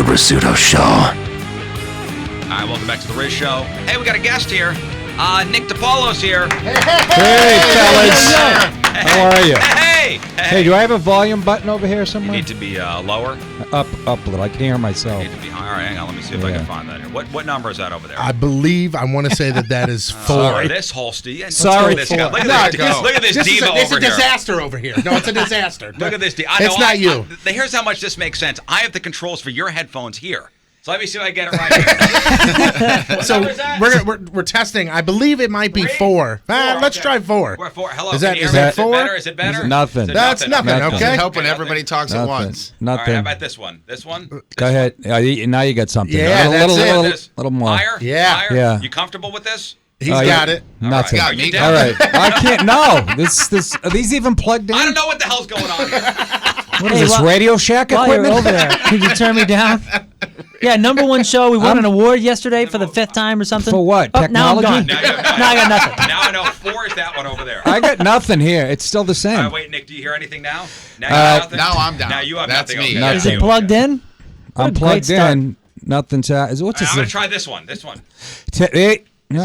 The Rizzuto Show. All right, welcome back to the Rizz Show. Hey, we got a guest here. Nick DiPaolo's here. Hey, fellas. How are you? Hey, do I have a volume button over here somewhere? You need to be lower. Up a little. I can hear myself. You need to be higher. All right, hang on. Let me see if I can find that here. What number is that over there? I want to say that is 4. Sorry, this holsty. Sorry, look 4. at this diva over here. It's a disaster over here. No, it's a disaster. Look at this diva. It's not you. Here's how much this makes sense. I have the controls for your headphones here. So let me see if I get it right here. So we're testing. I believe it might be 4. Let's try 4. We're 4. Hello. Is can that you hear me? 4? Is it better? Nothing. That's nothing. Okay. Doesn't help when everybody talks at once. All right, Nothing. how about this one? This one? Go ahead. Now you got something. Yeah, little more. Higher? Yeah. Higher? Yeah. You comfortable with this? He's got it. Nothing. Are you All down? right. I can't. No. This. Are these even plugged in? I don't know what the hell's going on here. What is this, Radio Shack While equipment? you're over there, could you turn me down? Yeah, #1 show. We won an award yesterday for the 5th time or something. For what? Oh, now I'm Technology? gone. Now I got nothing. Now I know 4 is that one over there. I got nothing here. It's still the same. All right, wait, Nick, do you hear anything now? Now you have nothing? Now I'm down. Now you have That's nothing. me. Okay. Is it plugged in? What I'm a great plugged start. in. Nothing's out. What's I'm this? going to try this one. This one. Is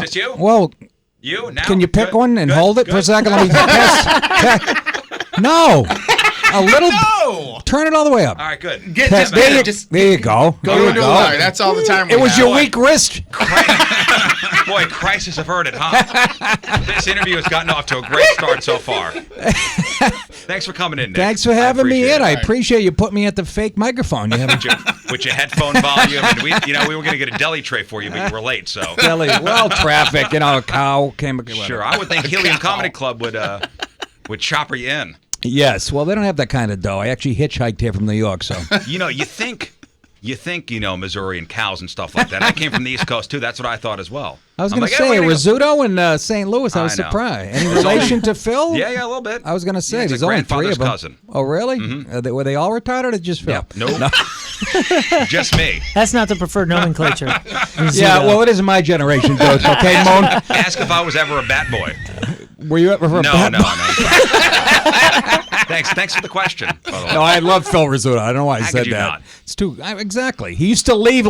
this you? Well, You? Now? can you pick Good. one and Good. hold it for a Good. second? Let me test. No. A little. No! Turn it all the way up. All right, good. There you go. Go There to you a new go. line. That's all the time we It was have. your weak wrist. Boy, crisis averted, huh? This interview has gotten off to a great start so far. Thanks for coming in, Nick. Thanks for having me in. I it. appreciate you putting me at the fake microphone. You have With your headphone volume, and we were going to get a deli tray for you, but you were late, so. Kelly. Well, traffic. A cow came. Sure, I would think Helium Comedy Club would chopper you in. Yes. Well, they don't have that kind of dough. I actually hitchhiked here from New York, so. You think Missouri and cows and stuff like that. I came from the East Coast too. That's what I thought as well. I was I'm going to like, say, hey, we're gonna go- Rizzuto and St. Louis, I was I know. surprised. Any relation to Phil? Yeah, a little bit. I was going to say, Yeah, it's there's a only 3 grandfather's of them. cousin. Oh, really? Were they all retarded or just Phil? Yeah, nope. Just me. That's not the preferred nomenclature. Yeah, well, it isn't my generation, dude. Okay, Moan? Ask if I was ever a bat boy. Were you ever a bat No. Thanks for the question. By the way. No, I love Phil Rizzuto. I don't know why I How said could you that. not? It's too exactly. He used to leave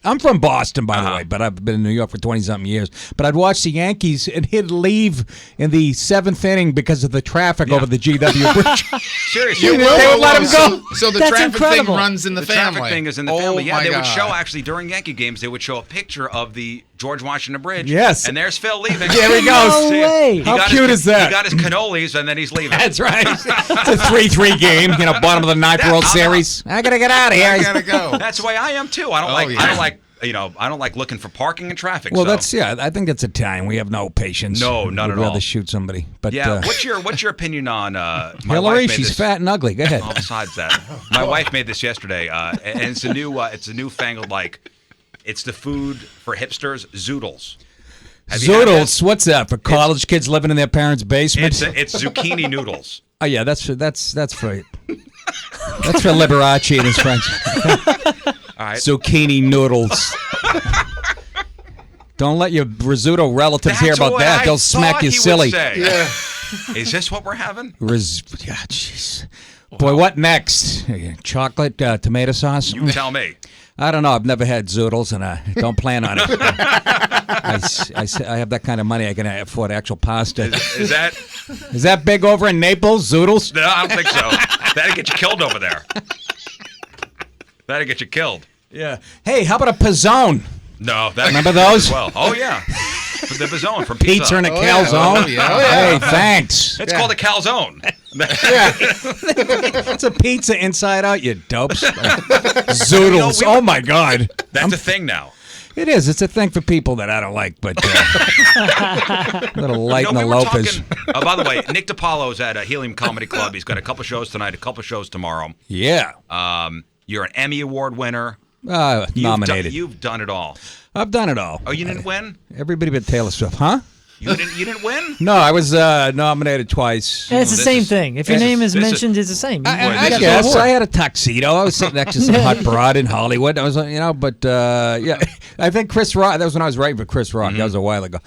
I'm from Boston, by the way, but I've been in New York for 20-something years. But I'd watch the Yankees, and he'd leave in the 7th inning because of the traffic over the GW Bridge. Seriously, They would let him go. So the That's traffic incredible. thing runs in the, the family. traffic thing is in the Oh family. Yeah, my they would God. show actually during Yankee games. They would show a picture of the George Washington Bridge. Yes. And there's Phil leaving. There he goes. No See, way. he How got cute his, is that? He got his cannolis and then he's leaving. That's right. It's a 3-3 game, bottom of the 9th World Series. I gotta get out of here. I gotta go. That's the way I am too. I don't I don't like looking for parking and traffic. Well, so. I think that's Italian. We have no patience. No, none We'd at all. rather shoot somebody. But Yeah. What's your opinion on my wife Hillary? made She's this- fat and ugly. Go ahead. Oh, besides that, my wife made this yesterday, and it's a newfangled it's the food for hipsters, zoodles. Have you had this? Zoodles. What's that for college kids living in their parents' basement? It's zucchini noodles. Oh yeah, that's for that's for Liberace and his friends. All right. Zucchini noodles. Don't let your Rizzuto relatives hear That's about what that. I They'll smack thought you he would silly. say. Is this what we're having? Yeah, jeez. Boy, what next? Chocolate tomato sauce? You tell me. I don't know. I've never had zoodles, and I don't plan on it. I have that kind of money. I can afford actual pasta. Is that? Is that big over in Naples? Zoodles? No, I don't think so. That'd get you killed over there. That'd get you killed. Yeah. Hey, how about a pizzone? No, that Remember those? Well, oh yeah, the pizzone from pizza. Pizza and a Oh, yeah. calzone? Oh, yeah. Hey, thanks. It's called a calzone. It's a pizza inside out, you dopes. Zoodles. Oh, my God. That's a thing now. It is. It's a thing for people that I don't like, but a little light in the we were loafers. talking. By the way, Nick DiPaolo's at Helium Comedy Club. He's got a couple shows tonight, a couple shows tomorrow. Yeah. You're an Emmy Award winner. Nominated. You've done it all. I've done it all. Oh, you didn't win? Everybody but Taylor Swift. Huh? You didn't win? No, I was nominated twice. It's the this same is- thing. If your this name is- is this is- mentioned, it's the same. I this is guess award. I had a tuxedo. I was sitting next to some hot broad in Hollywood. I was, but yeah, I think Chris Rock. That was when I was writing for Chris Rock. That was a while ago.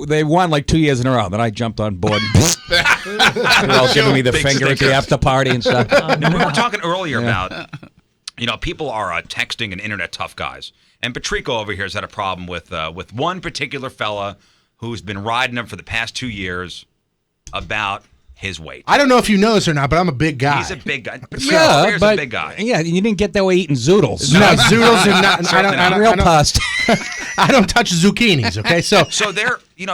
They won like 2 years in a row. Then I jumped on board. They're all giving me the Big finger at stinker. the after party and stuff. No, we were talking earlier about people are texting and internet tough guys. And Patrico over here has had a problem with one particular fella who's been riding him for the past 2 years about his weight. I don't know if you know this or not, but I'm a big guy. He's a big guy. Yeah, but a big guy. Yeah, you didn't get that way eating zoodles. No, zoodles are not. I don't, Real pasta. I don't touch zucchinis. Okay, So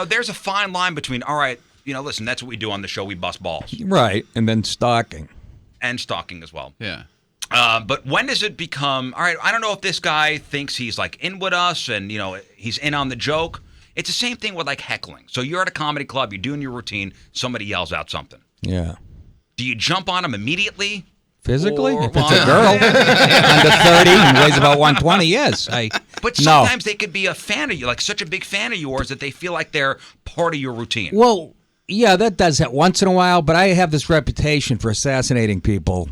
there's a fine line between, all right, listen, that's what we do on the show. We bust balls. Right, and then stalking. And stalking as well. Yeah. But when does it become, all right, I don't know if this guy thinks he's like in with us and, he's in on the joke. It's the same thing with like heckling. So you're at a comedy club, you're doing your routine, somebody yells out something. Yeah. Do you jump on him immediately? Physically? Or- If it's a girl under 30 and weighs about 120, yes. But sometimes they could be a fan of you, like such a big fan of yours that they feel like they're part of your routine. Well, yeah, that does that once in a while, but I have this reputation for assassinating people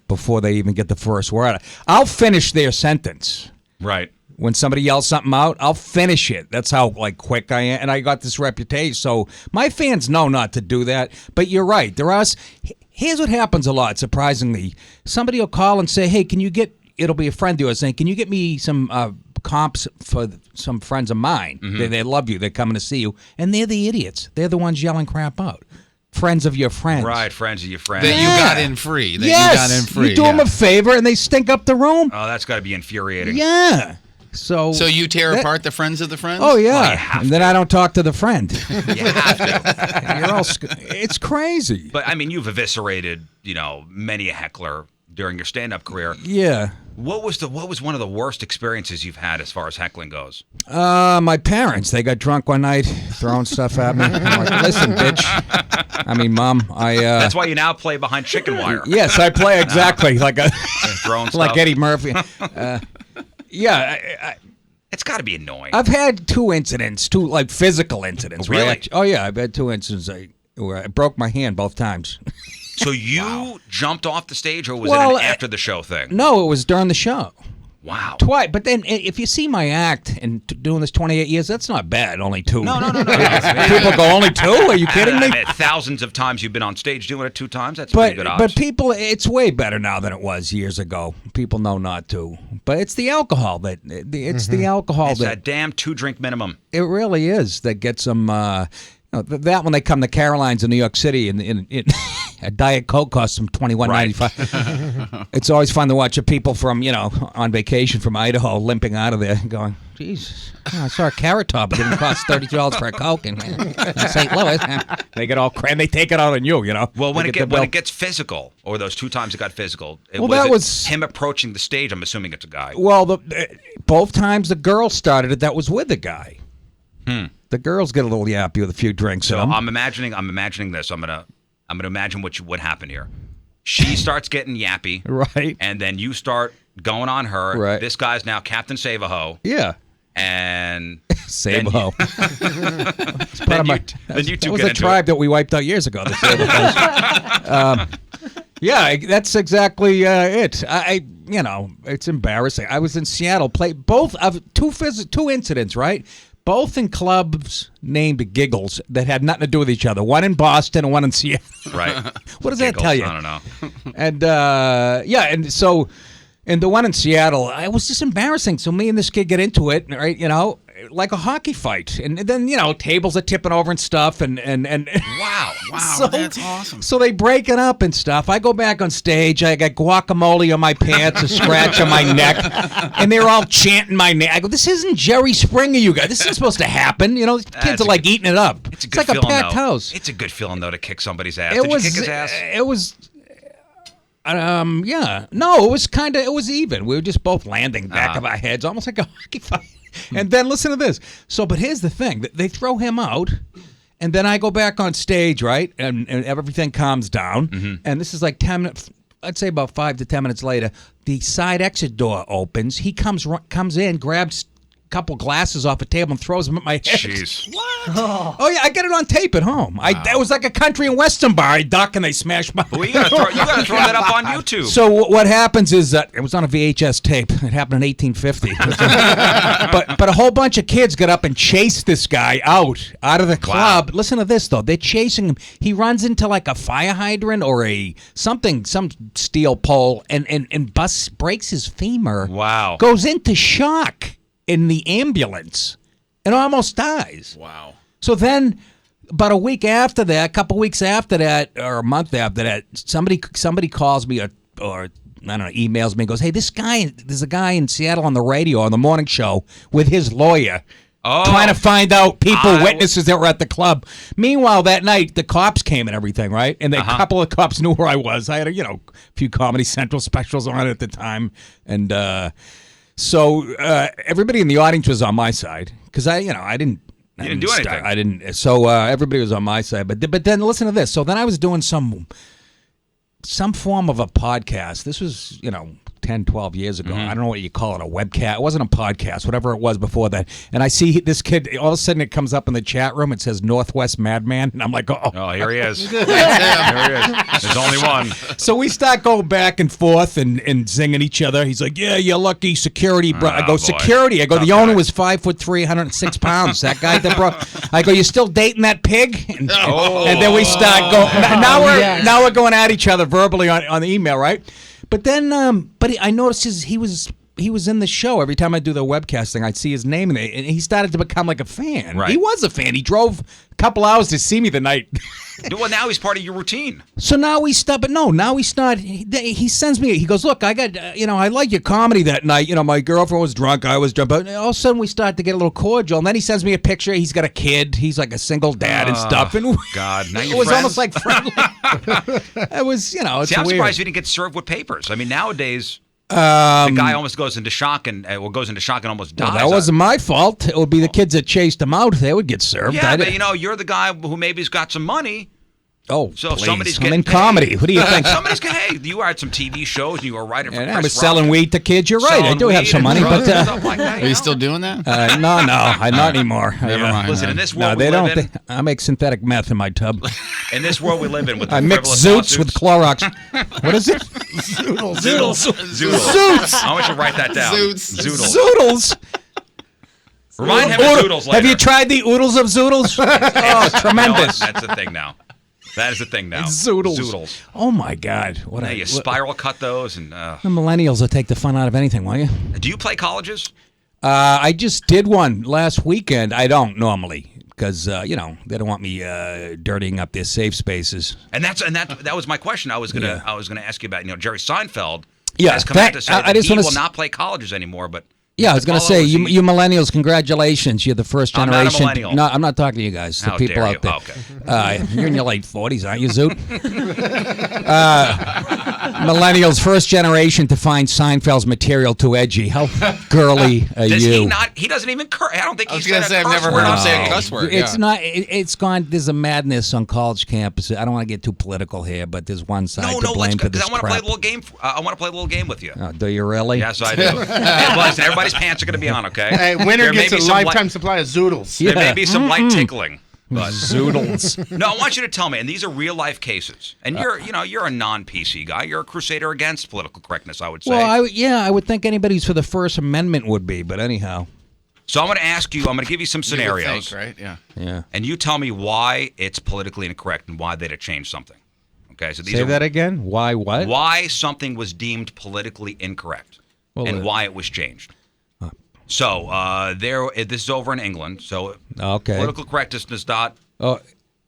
before they even get the first word. I'll finish their sentence. Right. When somebody yells something out, I'll finish it. That's how quick I am, and I got this reputation. So my fans know not to do that. But you're right. Here's what happens a lot. Surprisingly, somebody will call and say, "Hey, can you get?" It'll be a friend of yours saying, "Can you get me some comps for some friends of mine? They love you. They're coming to see you, and they're the idiots. They're the ones yelling crap out. Friends of your friends, Right, friends of your friends. That you got in free. Yes, you do them a favor, and they stink up the room. Oh, that's got to be infuriating. Yeah." So you tear apart the friends of the friends? Oh yeah, Well, you have and then I don't talk to the friend. You have to. You're all it's crazy. But I mean, you've eviscerated, many a heckler during your stand-up career. Yeah. What was one of the worst experiences you've had as far as heckling goes? My parents, they got drunk one night, throwing stuff at me. I'm like, listen, bitch. I mean, Mom, That's why you now play behind chicken wire. Yes, I play exactly like Throwing like stuff. Eddie Murphy. Yeah. It's got to be annoying. I've had two physical incidents. Oh, really? Right? Oh yeah, I've had two incidents where I broke my hand both times. So you jumped off the stage, or was Well, it an after the show thing? No, it was during the show. Wow. Twice, but then if you see my act and doing this 28 years, that's not bad. Only two. No. People go, only two? Are you kidding me? I mean, thousands of times you've been on stage doing it 2 times. That's pretty good odds. But people, it's way better now than it was years ago. People know not to. But it's the alcohol the alcohol It's that damn 2-drink minimum. it really is that gets them. That when they come to Caroline's in New York City and a Diet Coke costs them $21.95. It's always fun to watch the people from on vacation from Idaho limping out of there, going, "Jesus, I saw a Carrot Top. It didn't cost $30 for a Coke in St. Louis." They get all and they take it out on you. Well, when it gets physical, or those 2 times it got physical, that was him approaching the stage. I'm assuming it's a guy. Well, both times the girl started it. That was with the guy. The girls get a little yappy with a few drinks. So in them. I'm imagining this. I'm gonna imagine what happened here. She starts getting yappy, Right. And then you start going on her. Right. This guy's now Captain Save-A-Ho. Yeah. And Save-A-Ho. Then you two that was get a into tribe it. that we wiped out years ago. The Save-A-Hos. Yeah, that's exactly it. It's embarrassing. I was in Seattle. Played both of two incidents, right? Both in clubs named Giggles that had nothing to do with each other. One in Boston and one in Seattle. Right. What does that Giggles, tell you? I don't know. And and so, and the one in Seattle, it was just embarrassing. So me and this kid get into it, right? Like a hockey fight, and then tables are tipping over and stuff, and Wow. Wow, that's awesome. So they break it up and stuff. I go back on stage. I got guacamole on my pants, a scratch on my neck, and they're all chanting my name. I go, "This isn't Jerry Springer, you guys. This isn't supposed to happen." Kids are like eating it up. It's like feeling, a packed though. house. It's a good feeling though to kick somebody's ass. It Did was. you kick his ass? It was. Yeah. No, it was even. We were just both landing back of our heads, almost like a hockey fight. And then listen to this. So, but here's the thing: they throw him out, and then I go back on stage, right, and everything calms down. And this is like 10 minutes. I'd say about 5 to 10 minutes later, the side exit door opens. He comes in, grabs couple glasses off a table and throws them at my head. Jeez. Oh yeah, I got it on tape at home. Wow. That was like a country and western bar. I duck and they smash my. Well, you gotta throw that up on YouTube. So what happens is that it was on a VHS tape. It happened in 1850. but a whole bunch of kids got up and chased this guy out of the club. Wow. Listen to this though. They're chasing him. He runs into like a fire hydrant or some steel pole and breaks his femur. Wow. Goes into shock in the ambulance and almost dies. Wow. So then, about a week after that, a couple weeks after that, or a month after that, somebody calls me or I don't know, emails me and goes, hey, there's a guy in Seattle on the radio on the morning show with his lawyer trying to find out witnesses that were at the club. Meanwhile, that night, the cops came and everything, right? And a couple of cops knew where I was. I had a few Comedy Central specials on at the time. And so everybody in the audience was on my side because I didn't. You didn't do anything. I didn't. So everybody was on my side. But then listen to this. So then I was doing some form of a podcast. This was, 10, 12 years ago. I don't know what you call it, a webcast. It wasn't a podcast, whatever it was before that. And I see this kid, all of a sudden it comes up in the chat room. It says Northwest Madman. And I'm like, oh, here he is. Here he is. There's only one. So we start going back and forth and zinging each other. He's like, yeah, you're lucky, security, bro. I go, security. I go, the owner was 5'3", 106 pounds. That guy that bro. I go, you still dating that pig? And then we start going. Now we're going at each other verbally on the email, right? But then, I noticed he was in the show. Every time I do the webcasting, I'd see his name in it, and he started to become like a fan. Right. He was a fan. He drove a couple hours to see me the night. Well, now he's part of your routine. So now we stop. But no, now he's not. He sends me. He goes, look, I got. I like your comedy that night. My girlfriend was drunk. I was drunk. But all of a sudden, we start to get a little cordial. And then he sends me a picture. He's got a kid. He's like a single dad and stuff. And God, now it was almost like friendly. It was, it's See, I'm weird. surprised you didn't get served with papers. I mean, nowadays. The guy almost goes into shock and almost dies. Well, that wasn't my fault. It would be the kids that chased him out. They would get served. Yeah, but you're the guy who maybe's got some money. Oh, so please. somebody's I'm getting in comedy. What do you think? Hey, you had some TV shows and you were writing for Chris I was Rock. selling weed to kids. You're right. I do have some money, but are you still doing that? No, not anymore. Never mind. Listen, in this world they don't. I make synthetic meth in my tub. In this world we live in, with the I mix Zoots with Clorox. What is it? Zoodles. I want you to write that down. Zoodles. Remind him of Zoodles later. Have you tried the oodles of Zoodles? Oh, tremendous. That's the thing now. That is the thing now. Zoodles. Oh my God! You spiral cut those and. The millennials will take the fun out of anything, won't you? Do you play colleges? I just did one last weekend. I don't normally because they don't want me dirtying up their safe spaces. And that was my question. I was gonna ask you about Jerry Seinfeld. Yeah, has come out to say that he will not play colleges anymore, but. Yeah, I was going to say, you millennials, congratulations. You're the first generation. I'm not a millennial. No, I'm not talking to you guys. The people out there. Okay. You're in your late 40s, aren't you, Zoot? Millennials, first generation to find Seinfeld's material too edgy. How girly are you? He doesn't even curse. I don't think he's going to say, I've never heard him say a cuss word. It's not. It's gone. There's a madness on college campuses. I don't want to get too political here, but there's one side to blame for this crap. I want to play a little game. I want to play a little game with you. Oh, do you really? Yes, I do. Listen, everybody's pants are going to be on, okay? Hey, winner gets a lifetime supply of Zoodles. There may be some light tickling. But Zoodles. No, I want you to tell me, and these are real life cases. And you're a non-PC guy. You're a crusader against political correctness, I would say. Well, I would think anybody who's for the First Amendment would be, but anyhow. So I'm going to ask you. I'm going to give you some scenarios, right? Yeah. Yeah. And you tell me why it's politically incorrect and why they'd have changed something. Okay. So say that again. Why what? Why something was deemed politically incorrect, and why it was changed. So this is over in England. So political correctness does not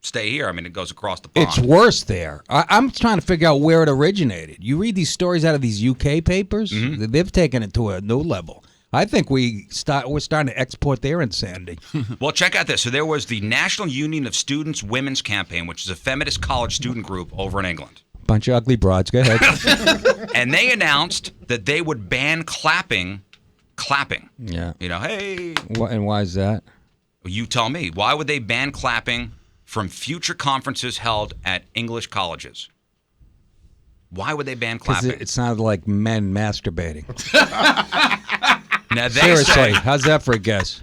stay here. I mean, it goes across the pond. It's worse there. I'm trying to figure out where it originated. You read these stories out of these UK papers. They've taken it to a new level. I think we're starting to export their insanity. Well, check out this. So there was the National Union of Students Women's Campaign, which is a feminist college student group over in England. Bunch of ugly broads. Go ahead. And they announced that they would ban clapping. Yeah. Hey. And why is that? You tell me. Why would they ban clapping from future conferences held at English colleges? Why would they ban clapping? It sounded like men masturbating. Now they Seriously, say how's that for a guess?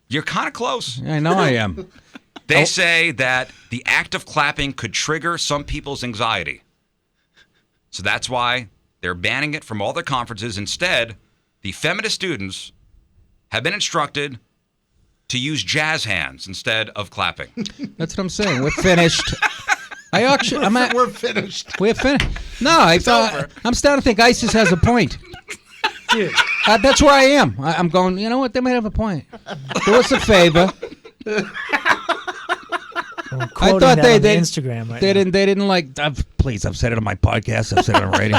you're kind of close. I know I am. They say that the act of clapping could trigger some people's anxiety. So that's why they're banning it from all their conferences. Instead, the feminist students have been instructed to use jazz hands instead of clapping. That's what I'm saying. We're finished. We're finished. We're finished. No, I'm starting to think ISIS has a point. Dude. That's where I am. I'm going, you know what? They might have a point. Do us a favor. I'm quoting that on the Instagram right they now. didn't like. Please, I've said it on my podcast. I've said it on radio.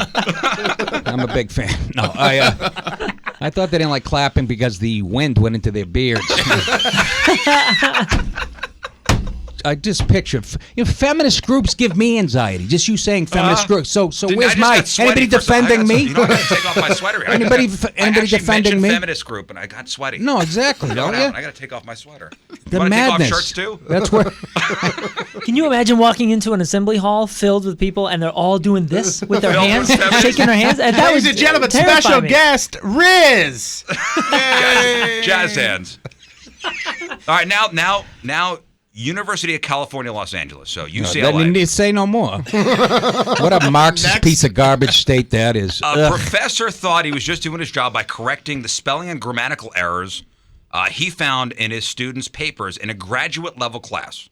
I'm a big fan. No, I thought they didn't like clapping because the wind went into their beards. I just picture, feminist groups give me anxiety. Just you saying feminist groups. So where's anybody defending me? You know, I got to take off my sweater here. Anybody defending me? Feminist group, and I got sweaty. No, exactly. Don't you? I got to take off my sweater. The you madness. Take off shirts too? That's where. Can you imagine walking into an assembly hall filled with people and they're all doing this with their Filled hands, with feminists? shaking their hands? And that Ladies would and gentlemen, terrify special me. guest, Rizz. Jazz hands. All right, now. University of California, Los Angeles. So UCLA. Then you need to say no more. What a Marxist piece of garbage state that is. A professor thought he was just doing his job by correcting the spelling and grammatical errors he found in his students' papers in a graduate level class.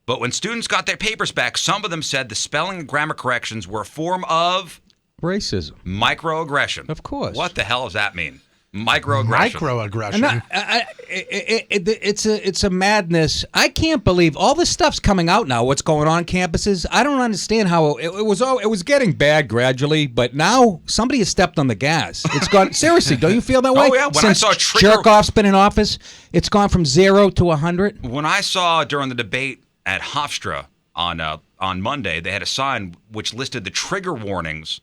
But when students got their papers back, some of them said the spelling and grammar corrections were a form of racism. Microaggression. Of course. What the hell does that mean? Microaggression. Microaggression. It's a madness. I can't believe all this stuff's coming out now. What's going on campuses? I don't understand how it was getting bad gradually, but now somebody has stepped on the gas. It's gone. Seriously, don't you feel that way? Oh yeah. When Since I saw Jerkoff's been in office, it's gone from 0 to 100. When I saw during the debate at Hofstra on Monday, they had a sign which listed the trigger warnings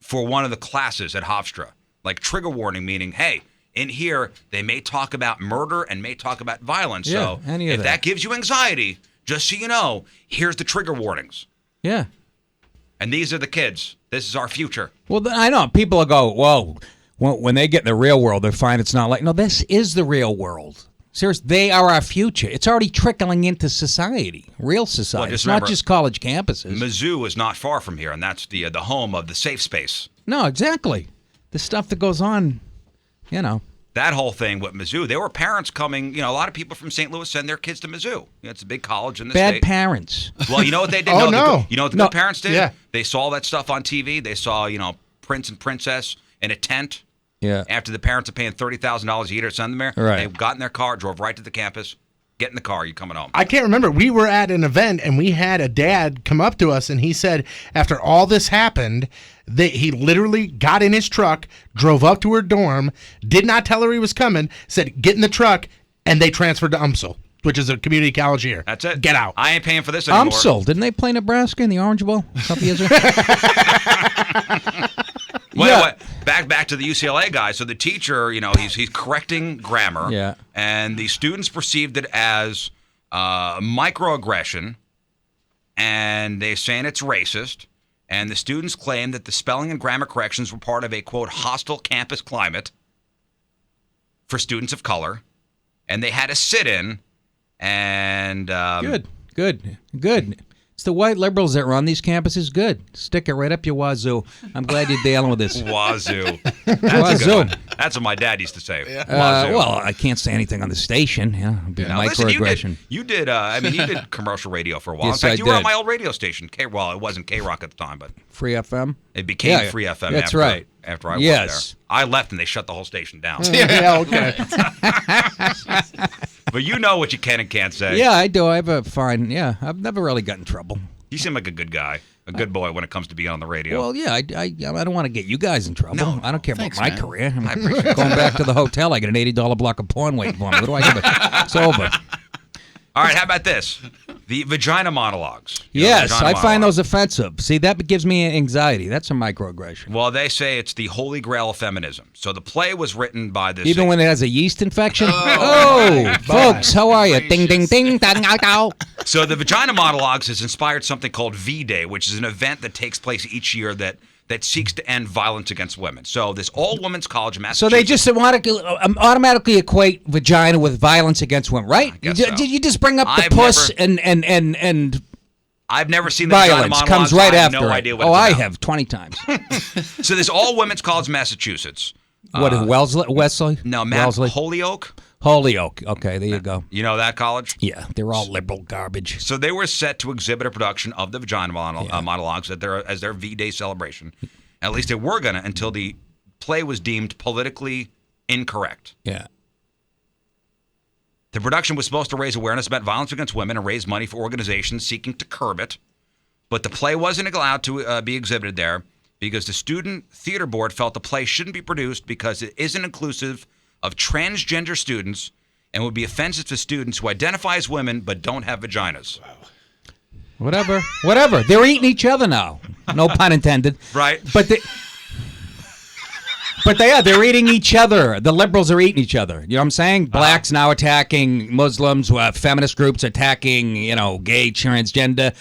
for one of the classes at Hofstra. Like trigger warning, meaning, hey, in here, they may talk about murder and may talk about violence. Yeah, so if that gives you anxiety, just so you know, here's the trigger warnings. Yeah. And these are the kids. This is our future. Well, I know. People will go, well, when they get in the real world, they find it's not like, no, this is the real world. Seriously, they are our future. It's already trickling into society, real society. Well, it's remember, not just college campuses. Mizzou is not far from here, and that's the home of the safe space. No, exactly. The stuff that goes on, you know. That whole thing with Mizzou, there were parents coming, a lot of people from St. Louis send their kids to Mizzou. It's a big college in the state. Bad parents. Well, you know what they did? No. You know what the good parents did? Yeah. They saw that stuff on TV. They saw, Prince and Princess in a tent. Yeah. After the parents are paying $30,000 a year to send them there. Right. They got in their car, drove right to the campus. Get in the car. You're coming home. I can't remember. We were at an event and we had a dad come up to us and he said after all this happened, he literally got in his truck, drove up to her dorm, did not tell her he was coming, said get in the truck, and they transferred to UMSL, which is a community college here. That's it. Get out. I ain't paying for this anymore. UMSL. Didn't they play Nebraska in the Orange Bowl a couple years ago? Well, back to the UCLA guy. So the teacher, he's correcting grammar. Yeah. And the students perceived it as microaggression, and they're saying it's racist. And the students claim that the spelling and grammar corrections were part of a, quote, hostile campus climate for students of color. And they had a sit-in, and... Good. It's the white liberals that run these campuses. Good. Stick it right up your wazoo. I'm glad you're dealing with this. Wazoo. That's a good one. That's what my dad used to say. Wazoo. Well, I can't say anything on the station. Microaggression. Listen, you did commercial radio for a while. Yes, in fact, you were did. on my old radio station. It wasn't K-Rock at the time, but... Free FM? It became Free FM That's right. After I worked there. I left and they shut the whole station down. Yeah, okay. But you know what you can and can't say. Yeah, I do. I have a fine... Yeah, I've never really gotten in trouble. You seem like a good guy. A good boy when it comes to being on the radio. Well, yeah, I don't want to get you guys in trouble. No, I don't care about my career. I appreciate it. Going back to the hotel, I get an $80 block of porn waiting for me. What do I give it? It's over. All right, how about this? The vagina monologues. Yes, I find those offensive. See, that gives me anxiety. That's a microaggression. Well, they say it's the holy grail of feminism. So the play was written by this... Even when it has a yeast infection? Folks, how are you? Ding, ding, ding, dang, ow, ow. So the vagina monologues has inspired something called V-Day, which is an event that takes place each year that that seeks to end violence against women. So this all-women's college in So Massachusetts. they just automatically equate vagina with violence against women, right? I guess so. Did you just bring up the I've puss never- and I've never seen the vagina violence monologues. comes right I have after no it. idea what Oh, it's I about. have 20 times. So this all-women's college in Massachusetts. What is Wesley? No, Wellesley? Holyoke. Holyoke. Okay, there you go. You know that college? Yeah, they're all liberal garbage. So they were set to exhibit a production of the vagina monologues as their V-Day celebration. At least they were going to until the play was deemed politically incorrect. Yeah. The production was supposed to raise awareness about violence against women and raise money for organizations seeking to curb it. But the play wasn't allowed to be exhibited there because the student theater board felt the play shouldn't be produced because it isn't inclusive of transgender students and would be offensive to students who identify as women but don't have vaginas. Whatever. They're eating each other now. No pun intended. Right. But they're eating each other. The liberals are eating each other. You know what I'm saying? Blacks now attacking Muslims. Feminist groups attacking, gay, transgender.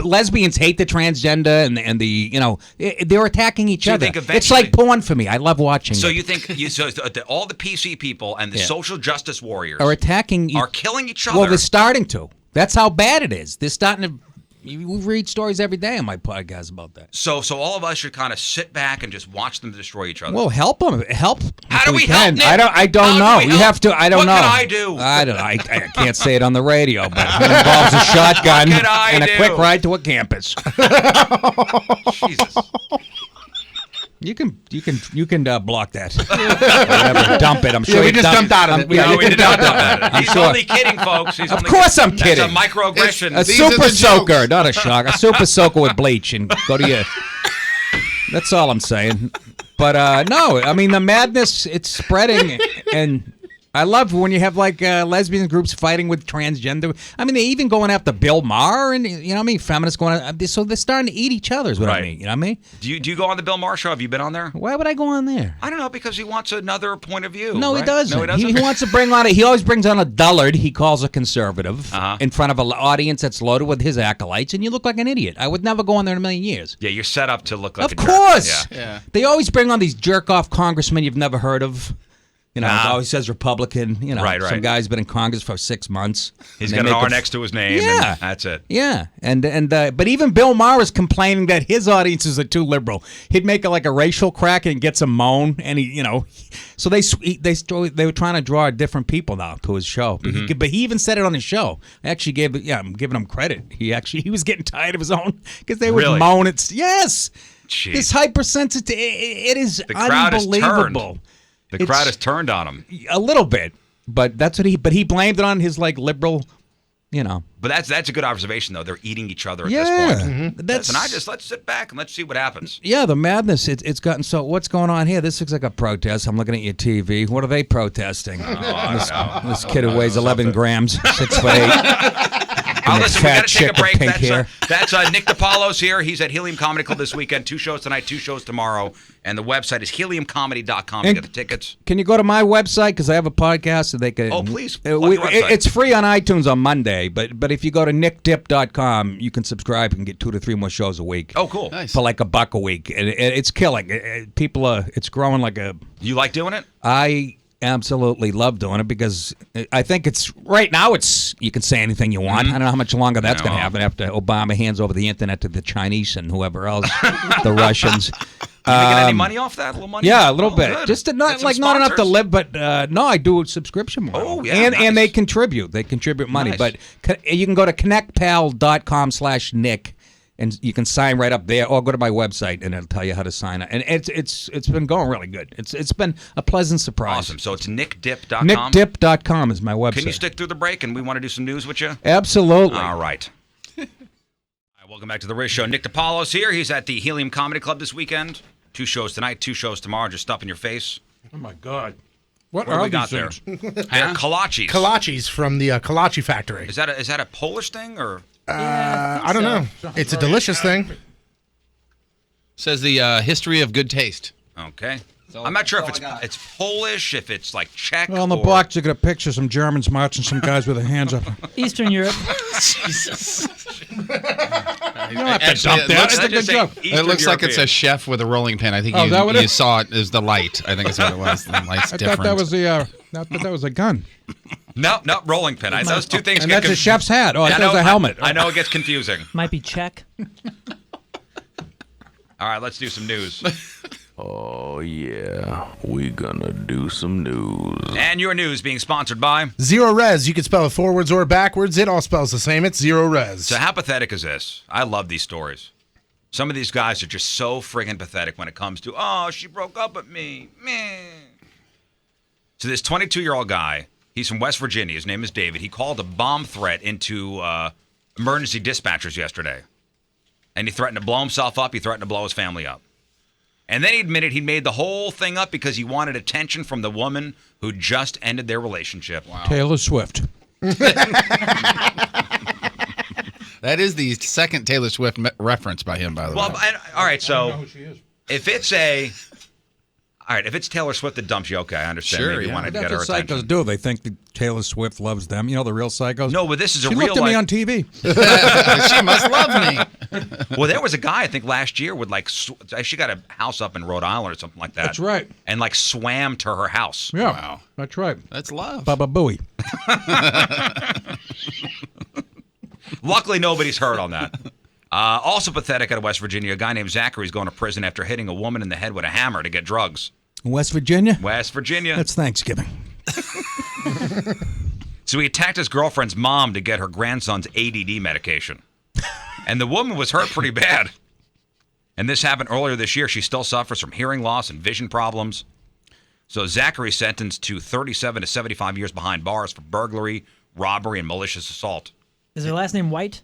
Lesbians hate the transgender and the, they're attacking each other. It's like porn for me. I love watching So it. you think all the PC people and the social justice warriors are attacking are killing each other? Well, they're starting to. That's how bad it is. They're starting to. We read stories every day on my podcast about that. So all of us should kind of sit back and just watch them destroy each other. Well, help them. Help. How do we can. help, Nick? I don't know. You have to. I don't know. What can I do? I don't. I can't say it on the radio, but it involves a shotgun What can I and do? a quick ride to a campus. Jesus. You can block that. Or whatever. Dump it. I'm sure we just dumped out of it. We did not dump it. He's sure. only kidding, folks. Of course I'm kidding. That's a microaggression. A These are super the soaker, jokes. not a shock. A super soaker with bleach and go to your. That's all I'm saying. But no, I mean the madness. It's spreading, and I love when you have like lesbian groups fighting with transgender. I mean, they even going after Bill Maher, and you know what I mean, feminists going. So they're starting to eat each other. Is what I Right. mean. You know what I mean? Do you go on the Bill Maher show? Have you been on there? Why would I go on there? I don't know, because he wants another point of view. No, right? he doesn't. No, he doesn't. He wants to bring on. He always brings on a dullard. He calls a conservative in front of an audience that's loaded with his acolytes, and you look like an idiot. I would never go on there in a million years. Yeah, you're set up to look like Of a jerk. course. Yeah. They always bring on these jerk-off congressmen you've never heard of. You know, Nah. it always says Republican. You know, Right. some guy's been in Congress for 6 months. He's and they got an make R a- next to his name. Yeah. And that's it. Yeah, but even Bill Maher is complaining that his audiences are too liberal. He'd make it like a racial crack and get some moan, and so they were trying to draw different people now to his show. But he even said it on his show. I actually I'm giving him credit. He was getting tired of his own because they would Really? moan. Yes, Jeez. this hypersensitive. It is The crowd is unbelievable. The crowd is turned on him. A little bit, but that's what he blamed it on his like liberal. But that's a good observation, though. They're eating each other at Yeah, this point. that's Let's sit back and let's see what happens. Yeah, the madness. It's gotten so. What's going on here? This looks like a protest. I'm looking at your TV. What are they protesting? This kid who weighs 11 grams, 6'8". Listen, we got to take a chick with break. pink hair. That's Nick DiPaolo's here. He's at Helium Comedy Club this weekend. 2 shows tonight, 2 shows tomorrow. And the website is heliumcomedy.com. You get the tickets. Can you go to my website because I have a podcast so they can. Oh, please, plug your website. It's free on iTunes on Monday, but if you go to nickdip.com, you can subscribe and get 2 to 3 more shows a week. Oh, cool. Nice. For like $1 a week, and it's killing. It's growing like a. You like doing it? I absolutely love doing it because I think right now you can say anything you want. I don't know how much longer that's going to happen after Obama hands over the internet to the Chinese and whoever else, the Russians. You making any money off that? A little money? Yeah, a little bit. Good. Just to Get some not enough to sponsors. live, but no, I do a subscription model. Oh, yeah, and nice. they contribute. They contribute money, Nice. but you can go to connectpal.com/Nick. And you can sign right up there, or go to my website, and it'll tell you how to sign up. And it's been going really good. It's been a pleasant surprise. Awesome. So it's nickdip.com. NickDip.com is my website. Can you stick through the break, and we want to do some news with you? Absolutely. All right. All right, welcome back to the Rizz Show. Nick DiPaolo's here. He's at the Helium Comedy Club this weekend. 2 shows tonight, 2 shows tomorrow. Just stuff in your face. Oh my God. What do we got there? They're kolaches. Kolaches from the Kolache factory. Is that a Polish thing or? I don't know. It's a delicious thing. Says the history of good taste. Okay. I'm not sure if it's Polish, if it's like Czech. Well, on the or... box, you got a picture of some Germans marching some guys with their hands up. Eastern Europe. Jesus. You don't have to Actually, dump that. It's a good joke. It looks like it's a chef with a rolling pin. I think Oh, is that what you it- saw it as the light. I think that's what it was. The light's I different. thought that was the. I thought that was a gun. No, rolling pin. Those two things. And get that's a chef's hat. Oh, I thought it was a helmet. I know it gets confusing. Might be Czech. All right, let's do some news. Oh, yeah. We gonna do some news. And your news being sponsored by. Zero Res. You can spell it forwards or backwards. It all spells the same. It's Zero Res. So how pathetic is this? I love these stories. Some of these guys are just so friggin' pathetic when it comes to, oh, she broke up with me. Meh. So this 22-year-old guy, he's from West Virginia. His name is David. He called a bomb threat into emergency dispatchers yesterday. And he threatened to blow himself up. He threatened to blow his family up. And then he admitted he made the whole thing up because he wanted attention from the woman who just ended their relationship. Wow. Taylor Swift. That is the second Taylor Swift reference by him, by the way. All right, so if it's Taylor Swift that dumps you, okay, I understand. Sure, Maybe you yeah. wanted to That's get her what psychos attention. do. They think that Taylor Swift loves them. You know, the real psychos. No, but this is a She real looked at me life. on TV. She must love me. Well, there was a guy I think last year with she got a house up in Rhode Island or something like that. That's right. And like swam to her house. Yeah, Wow. that's right. That's love. Baba Booey. Luckily, nobody's hurt on that. Also pathetic out of West Virginia, a guy named Zachary is going to prison after hitting a woman in the head with a hammer to get drugs. West Virginia? West Virginia. That's Thanksgiving. So he attacked his girlfriend's mom to get her grandson's ADD medication. And the woman was hurt pretty bad. And this happened earlier this year. She still suffers from hearing loss and vision problems. So Zachary's sentenced to 37 to 75 years behind bars for burglary, robbery, and malicious assault. Is her last name White?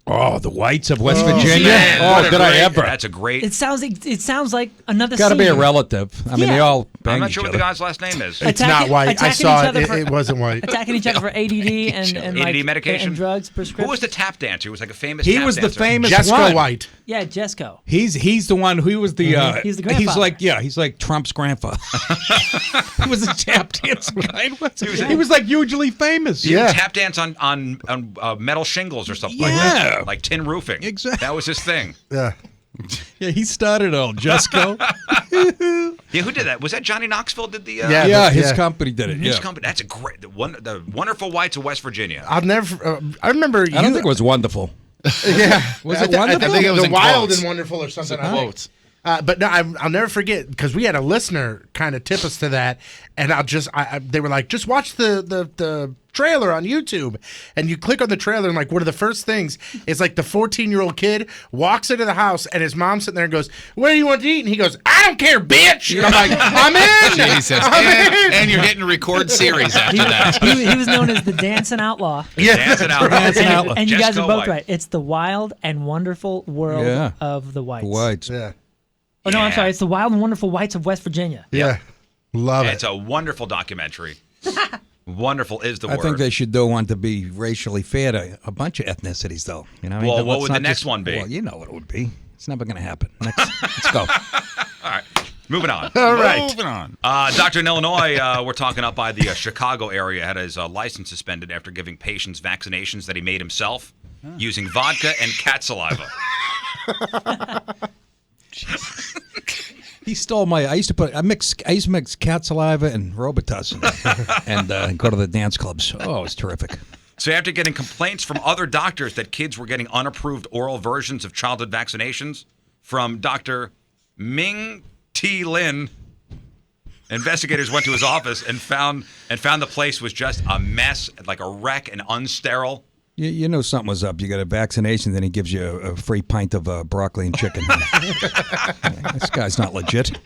Oh, the whites of West Virginia? Man, what Oh, a did I great- ever? That's a great... It sounds like another. Got to be a scene. relative. I mean, Yeah. they all bang I'm not each sure what other. the guy's last name is. It's not white. I attacking saw each it. other for- It wasn't white. Attacking each other for ADD and ADD like, medication? and drugs prescriptions. Who was the tap dancer? He was like a famous He tap was the dancer. famous Jessica one. White. Yeah, Jesco. He's the one who was the He's the grandfather. he's like Trump's grandfather. He was a tap dancer guy. He was like hugely famous. He would Yeah. tap dance on metal shingles or something like Yeah. that. Like tin roofing. Exactly. That was his thing. Yeah. Yeah, he started it all. Jesco. Yeah, who did that? Was that Johnny Knoxville did the... Yeah. Yeah, his Yeah. company did it. His Yeah. company. That's a great... The wonderful whites of West Virginia. I'll never. I remember. I don't think it was wonderful. Yeah. Was it wonderful? I think it was the in wild quotes. and wonderful or something. I think. Quotes. But no, I'll never forget because we had a listener kind of tip us to that, and they were like, just watch the trailer on YouTube, and you click on the trailer, and like one of the first things is like the 14-year-old kid walks into the house, and his mom's sitting there and goes, "Where do you want to eat?" And he goes, "I don't care, bitch." And I'm like, "I'm in." Jesus. I'm in. And you're getting a record series after that. He was known as the Dancing Outlaw. Yeah, Dancing out. Dancing And, Outlaw. and you guys Jessica are both White. right. It's the wild and wonderful world Yeah. of the whites. Whites. Yeah. Oh no, I'm Yeah. sorry. It's the wild and wonderful whites of West Virginia. Yeah. Love It's it. a wonderful documentary. Wonderful is the I word. think they should do one to be racially fair to a bunch of ethnicities, though. You know, I mean, Well, what let's would the not next one be? Well, you know what it would be. It's never going to happen. Let's go. All right. Moving on. All right. Moving on. Doctor in Illinois, we're talking up by the Chicago area, had his license suspended after giving patients vaccinations that he made himself using vodka and cat saliva. He stole my. I used to mix cat saliva and Robitussin and go to the dance clubs. Oh, it was terrific. So after getting complaints from other doctors that kids were getting unapproved oral versions of childhood vaccinations from Dr. Ming T. Lin, investigators went to his office and found the place was just a mess, like a wreck and unsterile. You know something was up. You got a vaccination, then he gives you a free pint of broccoli and chicken. This guy's not legit.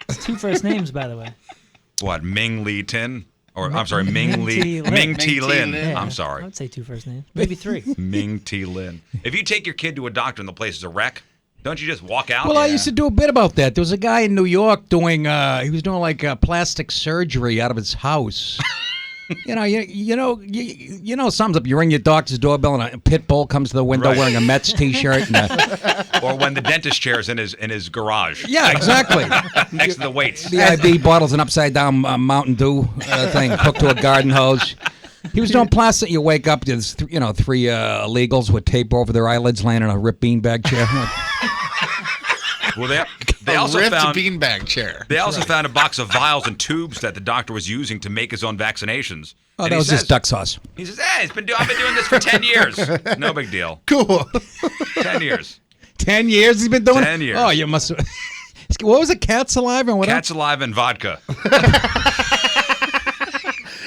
It's two first names, by the way. What, Ming Li Tin? Or I'm sorry, Ming T. Li Lin. Ming T. Lin. Yeah, I'm I sorry. would say two first names, maybe three. Ming T. Lin. If you take your kid to a doctor and the place is a wreck, don't you just walk out? Well, I used to do a bit about that. There was a guy in New York doing. He was doing like plastic surgery out of his house. You know, something's up. You ring your doctor's doorbell, and a pit bull comes to the window Right. wearing a Mets T-shirt. Or when the dentist chair's in his garage. Yeah, exactly. Next to the weights. The IV bottle's an upside down Mountain Dew thing hooked to a garden hose. He was doing plastic. You wake up, there's three illegals with tape over their eyelids, laying in a ripped beanbag chair. Well, they also ripped found beanbag chair. They also found a box of vials and tubes that the doctor was using to make his own vaccinations. Oh, And that he was says, just duck sauce. He says, "Hey, I've been doing this for 10 years. No big deal. Cool. 10 years. 10 years he's been doing it? 10 years. Oh, you must have. What was it? Cat saliva and what Cat saliva and vodka.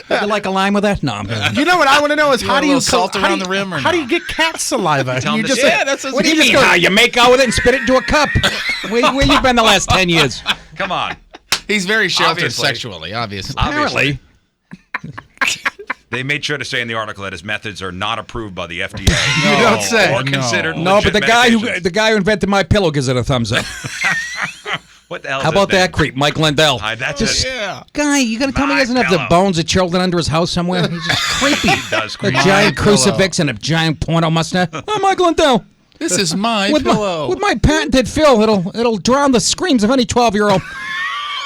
Would you like a lime with that? No, I'm good. You know what I want to know is You how want do a you little salt around the rim or how do no? you get cat saliva? Tell You him just to- Yeah, that's What do you mean? How you make out with it and spit it into a cup? Where you been the last 10 years? Come on. He's very sheltered Obviously. sexually, obviously. Apparently. They made sure to say in the article that his methods are not approved by the FDA. You don't say. Or considered No, but legit medications. the guy who invented my pillow gives it a thumbs up. What the hell is How his about name? that creep, Mike Lindell? That's Just- it. Yeah. Guy, you gonna tell me he My doesn't have the pillow. bones of children under his house somewhere? He's just creepy. He does A creep. giant My pillow. crucifix and a giant porno mustache. Oh, Mike Lindell. This is my With pillow. with my patented fill, it'll drown the screams of any 12-year-old.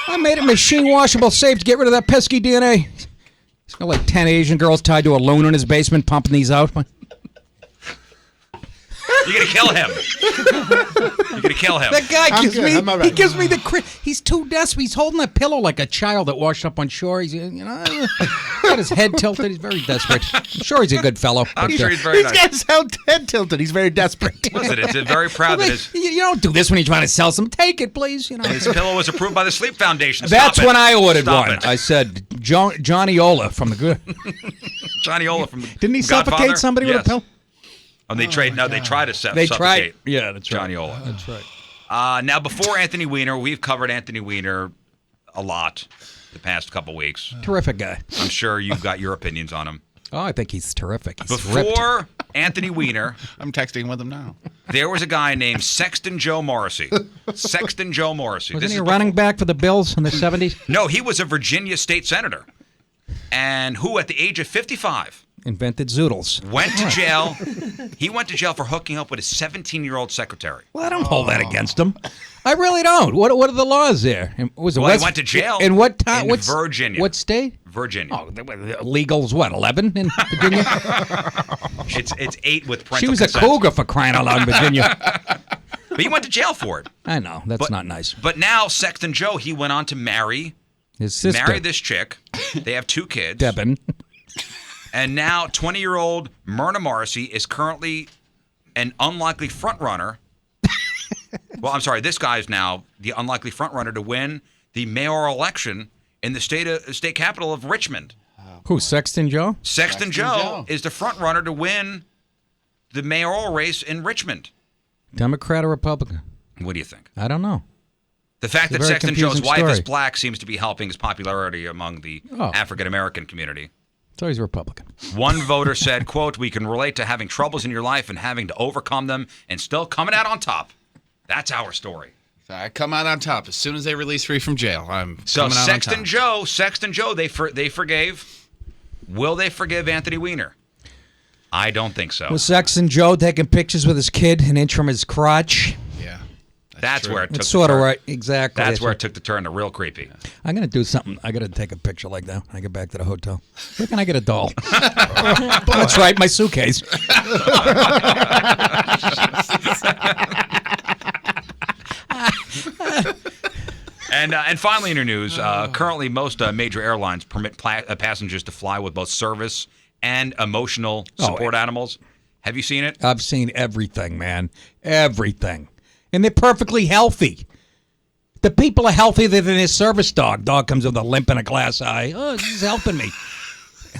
I made it machine washable, safe to get rid of that pesky DNA. He's got like 10 Asian girls tied to a loon in his basement, pumping these out. You're going to kill him. You're going to kill him. That guy I'm gives good. me. I'm all He right. gives me the. He's too desperate. He's holding a pillow like a child that washed up on shore. He's got his head tilted. He's very desperate. I'm sure he's a good fellow. I'm but, sure he's very He's nice. got his head tilted. He's very desperate. Listen, it's very proud that his You don't do this when you're trying to sell some. Take it, please. His pillow was approved by the Sleep Foundation. Stop That's it. when I ordered Stop one. it. I said, Johnny Ola from the good. Johnny Ola from Didn't he Godfather? suffocate somebody with a Yes. pill? And they tried. No, they tried to They suffocate tried. Yeah, that's right. Johnny Ola. That's right. Now, before Anthony Weiner, we've covered Anthony Weiner a lot the past couple weeks. Terrific guy. I'm sure you've got your opinions on him. Oh, I think he's terrific. He's ripped. Before Anthony Weiner, I'm texting with him now. there was a guy named Sexton Joe Morrissey. Sexton Joe Morrissey. Wasn't This he is a running back for the Bills in the 70s? No, he was a Virginia state senator, and who, at the age of 55, Invented zoodles. went to jail. He went to jail for hooking up with his 17-year-old secretary. Well, I don't hold that against him. I really don't. What are the laws there? Was it Well, he West- went to jail In what town? in What Virginia. What state? Virginia. Oh, legal's what? 11 in Virginia. It's 8 with parental She was a consent. cougar for crying out loud in Virginia. But he went to jail for it. I know that's not nice. But now Sexton Joe, he went on to marry His sister, this chick. They have 2 kids. Devin. And now 20-year-old Myrna Morrissey is currently an unlikely frontrunner. Well, I'm sorry, this guy is now the unlikely frontrunner to win the mayoral election in the state capital of Richmond. Who? Sexton Joe? Sexton Joe is the frontrunner to win the mayoral race in Richmond. Democrat or Republican? What do you think? I don't know. The fact It's a that very Sexton Joe's confusing wife is story. black seems to be helping his popularity among the Oh. African-American community. So he's a Republican. One voter said, quote, "We can relate to having troubles in your life and having to overcome them and still coming out on top." That's our story. So I come out on top as soon as they release Free from Jail. I'm So coming out on top. Sexton Joe, they forgave. Will they forgive Anthony Weiner? I don't think so. Was Sexton Joe taking pictures with his kid an inch from his crotch? Yeah. That's true. where it took It's the sort of turn. right. Exactly. That's where it took the turn to real creepy. I'm going to do something. I got to take a picture like that when I get back to the hotel. Where can I get a doll? That's right, my suitcase. And finally, in your news, currently most major airlines permit passengers to fly with both service and emotional support animals. Have you seen it? I've seen everything, man. Everything. And they're perfectly healthy. The people are healthier than his service dog. Dog comes with a limp and a glass eye. Oh, this is helping me.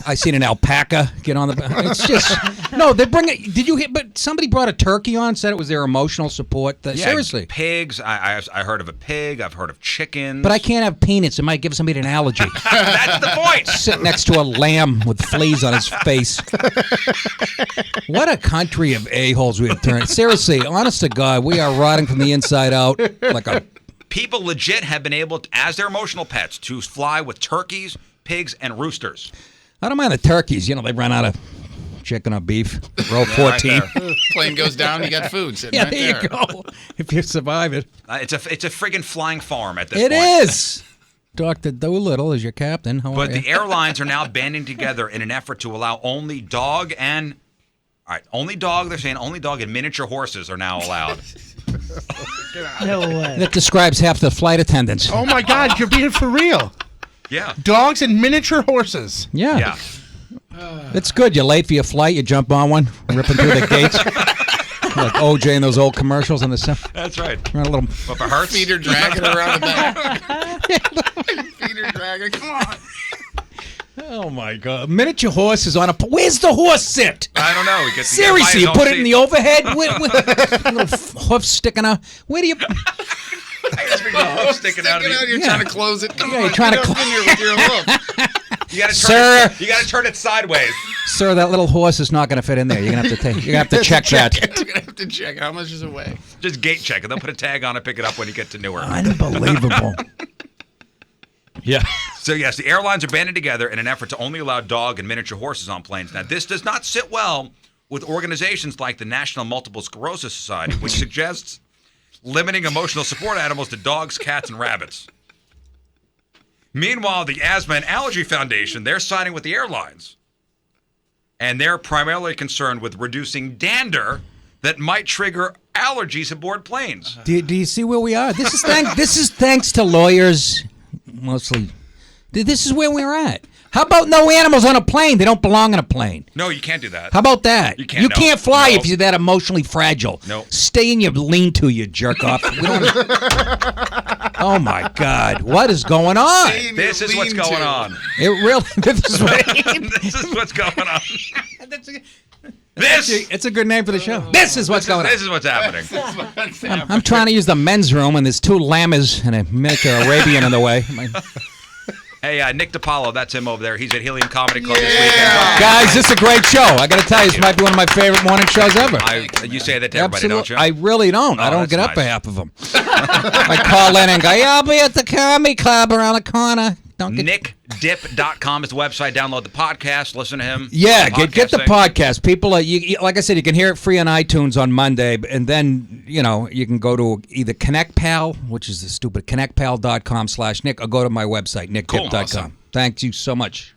I seen an alpaca get on the. It's just no. They bring it. Did you hear? But somebody brought a turkey on. Said it was their emotional support. Seriously. Pigs. I heard of a pig. I've heard of chickens. But I can't have peanuts. It might give somebody an allergy. That's the point. Sit next to a lamb with fleas on his face. What a country of a-holes we have turned. Seriously, honest to God, we are rotting from the inside out like a. People legit have been able, as their emotional pets, to fly with turkeys, pigs, and roosters. I don't mind the turkeys. You know, they run out of chicken or beef. Row 14. Right plane goes down, you got food sitting Yeah, right there you go. If you survive it. It's a friggin' flying farm at this point. It is. Dr. Doolittle is your captain. How But are you? the airlines are now banding together in an effort to allow only dog and they're saying only dog and miniature horses are now allowed. No way. That describes half the flight attendants. Oh my God, you're being for real. Yeah. Dogs and miniature horses. Yeah. Yeah. It's good. You're late for your flight. You jump on one, ripping through the gates. Like OJ in those old commercials on the set. That's right. Run a little. If it hurts, Feet are dragging around the back. Feet are dragging. Come on. Oh my God! Miniature horses on a. Where's the horse sit? I don't know. He gets Seriously, you put it in the overhead with little hoof sticking out. Where do you? Sticking out of the. You're trying to close it. Come on, you're trying to get up in here with your hoof. You got to Sir. turn it. You got to turn it sideways. Sir, that little horse is not going to fit in there. You're gonna have to take. You're gonna have to check that. You're gonna have to check how much is it weigh. Just gate check it. They'll put a tag on it. Pick it up when you get to Newark. Unbelievable. Yeah. So yes, the airlines are banding together in an effort to only allow dog and miniature horses on planes. Now, this does not sit well with organizations like the National Multiple Sclerosis Society, which suggests limiting emotional support animals to dogs, cats, and rabbits. Meanwhile, the Asthma and Allergy Foundation, they're siding with the airlines. And they're primarily concerned with reducing dander that might trigger allergies aboard planes. Do you see where we are? This is thanks to lawyers, mostly. This is where we're at. How about no animals on a plane? They don't belong on a plane. No, you can't do that. How about that? You can't, no. Fly No. if you're that emotionally fragile. No. Stay in your lean-to, you jerk off. Oh my God! What is going on? This is what's going on. It really. This is This is what's going on. It's a good name for the show. This is what's going on. This is what's happening. I'm trying to use the men's room, and there's two llamas and a miniature Arabian in the way. Hey, Nick DiPaolo, that's him over there. He's at Helium Comedy Club this weekend. Guys, this is a great show. I got to tell you, this might be one of my favorite morning shows ever. You say that to everybody, don't you? I really don't. Oh, I don't get up nice. for half of them. I call in and go, yeah, I'll be at the comedy club around the corner. NickDip.com is the website. Download the podcast. Listen to him. Yeah, get the Podcasting. podcast. People, like I said, you can hear it free on iTunes on Monday, and then, you can go to either ConnectPal, which is the stupid, ConnectPal.com/Nick, or go to my website, NickDip.com. Cool. Awesome. Thank you so much.